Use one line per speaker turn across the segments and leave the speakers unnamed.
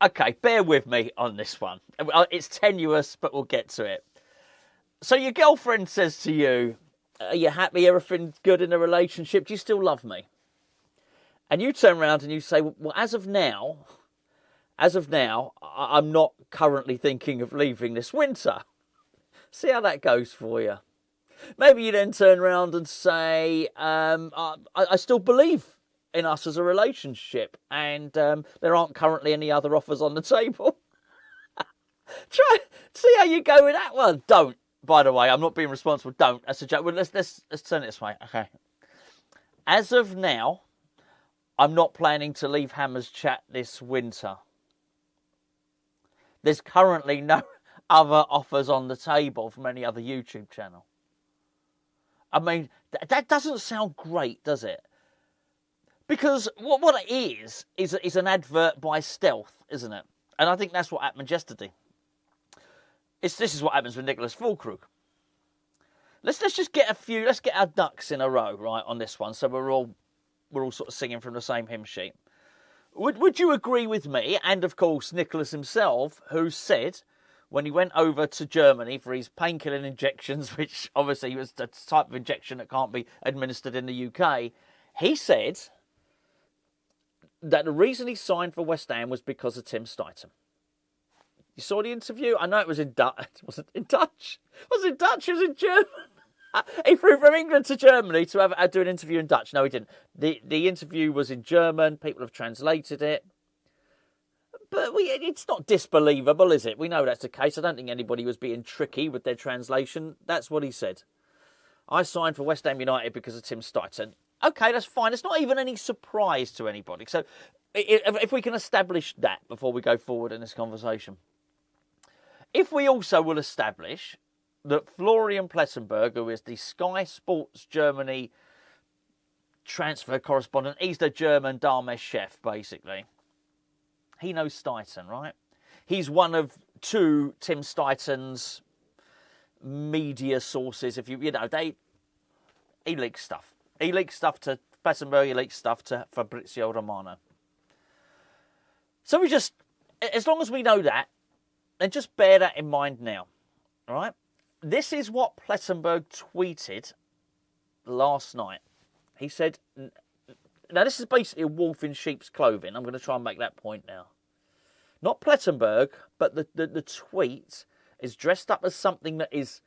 Okay, bear with me on this one. It's tenuous, but we'll get to it. So your girlfriend says to you, are you happy, everything's good in the relationship, do you still love me? And you turn around and you say, well, as of now, I'm not currently thinking of leaving this winter. See how that goes for you. Maybe you then turn around and say, I still believe in us as a relationship, and there aren't currently any other offers on the table. Try, see how you go with that one. Don't, by the way, I'm not being responsible. Don't. That's a joke. Well, let's turn it this way. Okay. As of now, I'm not planning to leave Hammer's Chat this winter. There's currently no other offers on the table from any other YouTube channel. I mean, that doesn't sound great, does it? Because what it is an advert by stealth, isn't it? And I think that's what happened yesterday. This is what happens with Niclas Füllkrug. Let's just get let's get our ducks in a row, right, on this one, so we're all sort of singing from the same hymn sheet. Would you agree with me, and of course Niclas himself, who said when he went over to Germany for his painkilling injections, which obviously was the type of injection that can't be administered in the UK, he said that the reason he signed for West Ham was because of Tim Steidten. You saw the interview? I know it was in Dutch. It wasn't in Dutch. It wasn't in Dutch, it was in German. He flew from England to Germany to do an interview in Dutch. No, he didn't. The interview was in German. People have translated it. But it's not disbelievable, is it? We know that's the case. I don't think anybody was being tricky with their translation. That's what he said. I signed for West Ham United because of Tim Steidten. Okay, that's fine. It's not even any surprise to anybody. So if we can establish that before we go forward in this conversation. If we also will establish that Florian Plettenberg, who is the Sky Sports Germany transfer correspondent, he's the German Dharmesh chef, basically. He knows Steidten, right? He's one of two Tim Steidten's media sources. He leaks stuff. He leaks stuff to Plettenberg, he leaks stuff to Fabrizio Romano. So as long as we know that, then just bear that in mind now, all right? This is what Plettenberg tweeted last night. He said, now this is basically a wolf in sheep's clothing. I'm going to try and make that point now. Not Plettenberg, but the tweet is dressed up as something that is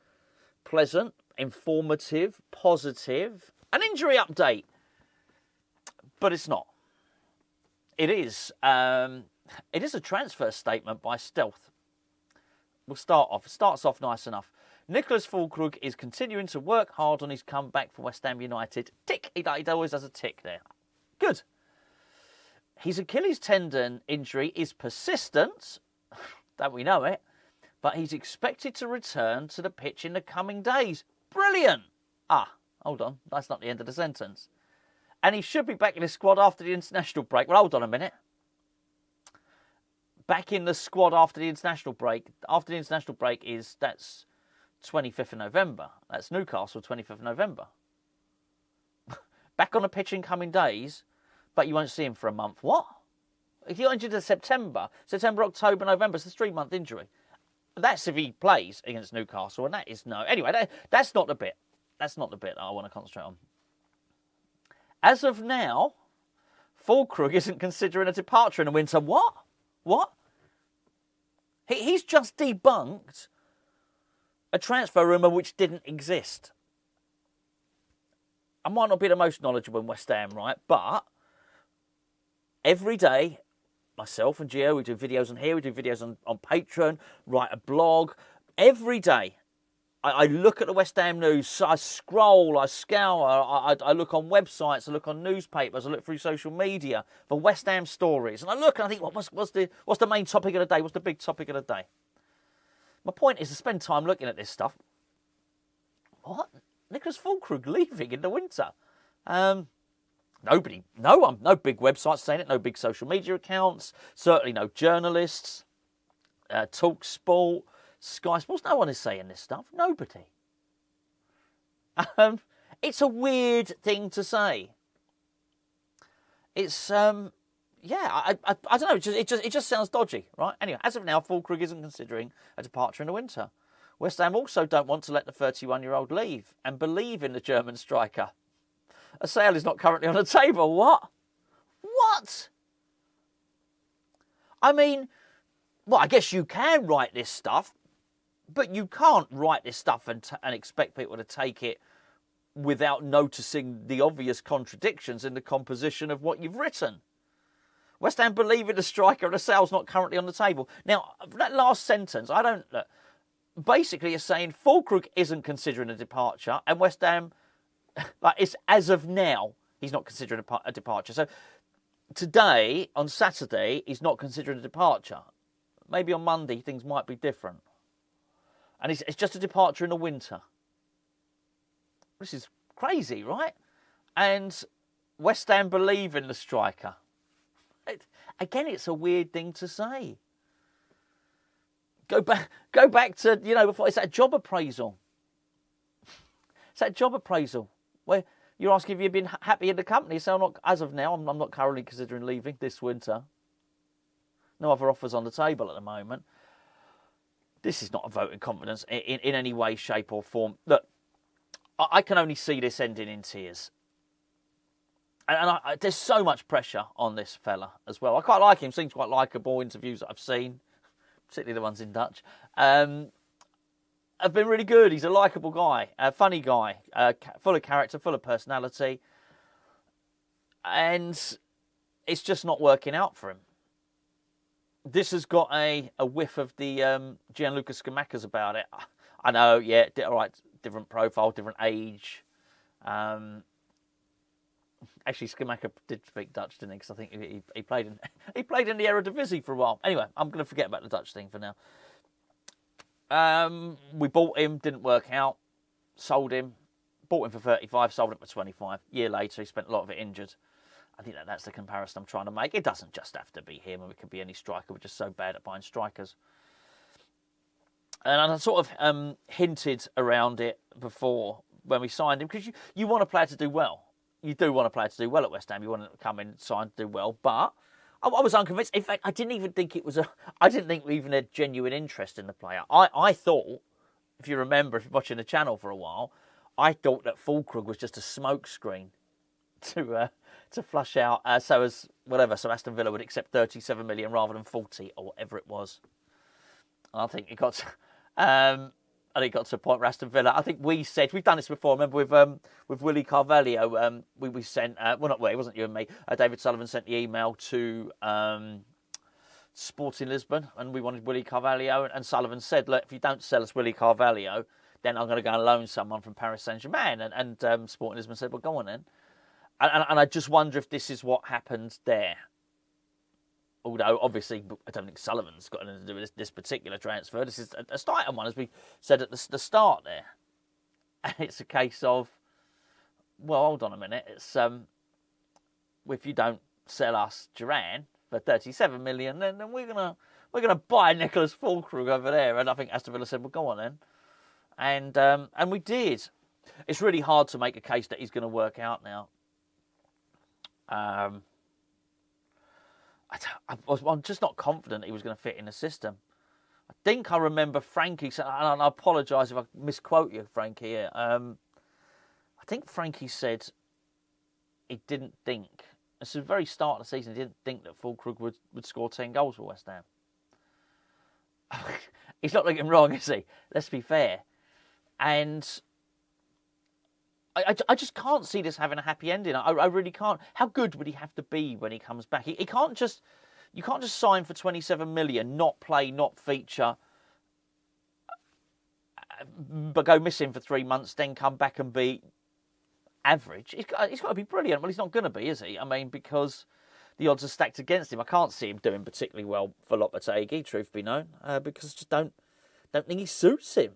pleasant, informative, positive, an injury update. But it's not. It is a transfer statement by stealth. We'll start off. It starts off nice enough. Niclas Füllkrug is continuing to work hard on his comeback for West Ham United. Tick. He always has a tick there. Good. His Achilles tendon injury is persistent. Don't we know it? But he's expected to return to the pitch in the coming days. Brilliant. Hold on. That's not the end of the sentence. And he should be back in the squad after the international break. Well, hold on a minute. Back in the squad after the international break. After the international break that's 25th of November. That's Newcastle, 25th of November. Back on the pitch in coming days, but you won't see him for a month. What? If you're injured in September, October, November, it's a 3-month injury. That's if he plays against Newcastle, and that is no. Anyway, that's not the bit. That's not the bit that I want to concentrate on. As of now, Füllkrug isn't considering a departure in the winter. What? He's just debunked a transfer rumour which didn't exist. I might not be the most knowledgeable in West Ham, right? But every day, myself and Gio, we do videos on here, we do videos on Patreon, write a blog. Every day, I look at the West Ham news, I scroll, I scour, I look on websites, I look on newspapers, I look through social media for West Ham stories. And I look and I think, what's the main topic of the day? What's the big topic of the day? My point is to spend time looking at this stuff. What? Niclas Füllkrug leaving in the winter? No big websites saying it, no big social media accounts, certainly no journalists, Talk Sport, Sky Sports, no one is saying this stuff. Nobody. It's a weird thing to say. It's, I don't know. It just sounds dodgy, right? Anyway, as of now, Füllkrug isn't considering a departure in the winter. West Ham also don't want to let the 31-year-old leave and believe in the German striker. A sale is not currently on the table. What? What? I mean, well, I guess you can write this stuff, but you can't write this stuff and expect people to take it without noticing the obvious contradictions in the composition of what you've written. West Ham believe in the striker and a sale's not currently on the table. Now, that last sentence, basically it's saying Füllkrug isn't considering a departure and West Ham, it's as of now, he's not considering a departure. So today, on Saturday, he's not considering a departure. Maybe on Monday things might be different. And it's just a departure in the winter. This is crazy, right? And West Ham believe in the striker. Again, it's a weird thing to say. Go back to, before, it's that job appraisal. It's that job appraisal where you're asking if you've been happy in the company. So as of now, I'm not currently considering leaving this winter. No other offers on the table at the moment. This is not a vote of confidence in any way, shape or form. Look, I can only see this ending in tears. And there's so much pressure on this fella as well. I quite like him. Seems quite likeable. Interviews that I've seen, particularly the ones in Dutch, have been really good. He's a likeable guy, a funny guy, full of character, full of personality. And it's just not working out for him. This has got a whiff of the Gianluca Scamacca's about it. I know, yeah, all right, different profile, different age. Actually, Scamacca did speak Dutch, didn't he? Because I think he played in the Eredivisie for a while. Anyway, I'm going to forget about the Dutch thing for now. We bought him, didn't work out. Sold him, bought him for 35, sold him for 25. A year later, he spent a lot of it injured. I think that's the comparison I'm trying to make. It doesn't just have to be him, or it could be any striker. We're just so bad at buying strikers. And I sort of hinted around it before when we signed him, because you want a player to do well. You do want a player to do well at West Ham. You want to come in, sign, do well. But I was unconvinced. In fact, I didn't even think I didn't think we even had genuine interest in the player. I thought, if you remember, if you're watching the channel for a while, I thought that Füllkrug was just a smokescreen to flush out, so Aston Villa would accept 37 million rather than 40 or whatever it was. I think it got to a point where Aston Villa, I think we said, we've done this before, remember with Willie Carvalho, we sent, it wasn't you and me, David Sullivan sent the email to Sporting Lisbon, and we wanted Willie Carvalho, and Sullivan said, look, if you don't sell us Willie Carvalho, then I'm going to go and loan someone from Paris Saint-Germain, and Sporting Lisbon said, well, go on then. And I just wonder if this is what happened there. Although, obviously, I don't think Sullivan's got anything to do with this particular transfer. This is a Steidten one, as we said at the start there. And it's a case of, well, hold on a minute. It's if you don't sell us Duran for 37 million, then we're gonna buy Niclas Füllkrug over there. And I think Aston Villa said, well, go on then. And we did. It's really hard to make a case that he's going to work out now. I'm just not confident he was going to fit in the system. I think I remember Frankie, and I apologise if I misquote you, Frankie, here. I think Frankie said he didn't think, it's the very start of the season, he didn't think that Füllkrug would score 10 goals for West Ham. He's not looking wrong, is he? Let's be fair. And I just can't see this having a happy ending. I really can't. How good would he have to be when he comes back? He can't just. You can't just sign for 27 million, not play, not feature, but go missing for 3 months, then come back and be average. He's got to be brilliant. Well, he's not going to be, is he? I mean, because the odds are stacked against him. I can't see him doing particularly well for Lopetegui, truth be known, because I just don't think he suits him.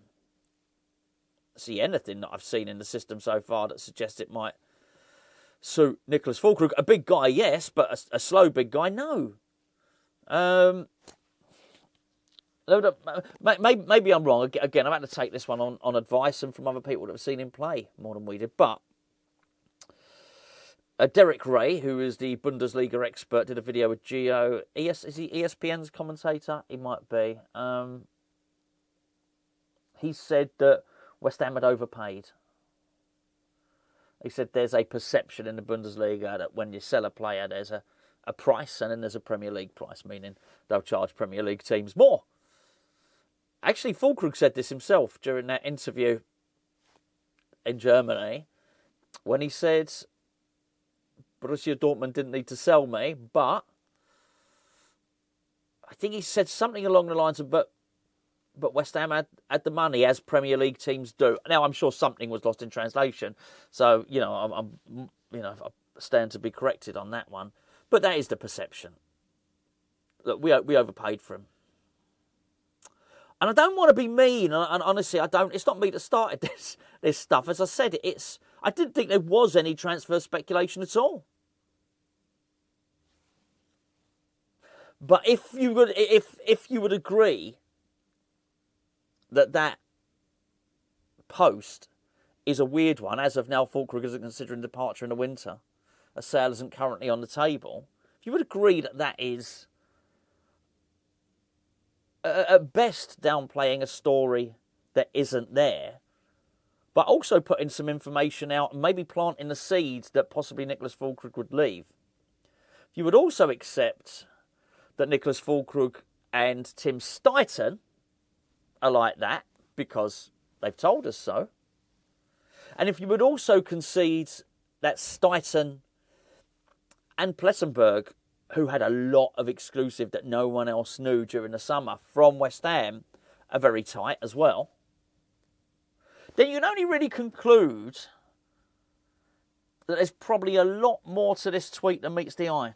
See anything that I've seen in the system so far that suggests it might suit Niclas Füllkrug. A big guy, yes, but a slow big guy, no. Maybe I'm wrong. Again, I've had to take this one on advice and from other people that have seen him play more than we did. But Derek Ray, who is the Bundesliga expert, did a video with Gio. Is he ESPN's commentator? He might be. He said that West Ham had overpaid. He said there's a perception in the Bundesliga that when you sell a player, there's a price, and then there's a Premier League price, meaning they'll charge Premier League teams more. Actually, Füllkrug said this himself during that interview in Germany, when he said Borussia Dortmund didn't need to sell me, but I think he said something along the lines of, but West Ham had the money, as Premier League teams do. Now, I'm sure something was lost in translation, so I'm I stand to be corrected on that one. But that is the perception. Look, we overpaid for him, and I don't want to be mean. And honestly, I don't. It's not me that started this stuff. As I said, I didn't think there was any transfer speculation at all. But if you would agree that post is a weird one, as of now, Füllkrug isn't considering departure in the winter. A sale isn't currently on the table. If you would agree that is, at best, downplaying a story that isn't there, but also putting some information out and maybe planting the seeds that possibly Niclas Füllkrug would leave. If you would also accept that Niclas Füllkrug and Tim Steidten are like that, because they've told us so. And if you would also concede that Steidten and Plettenberg, who had a lot of exclusive that no one else knew during the summer from West Ham, are very tight as well, then you can only really conclude that there's probably a lot more to this tweet than meets the eye.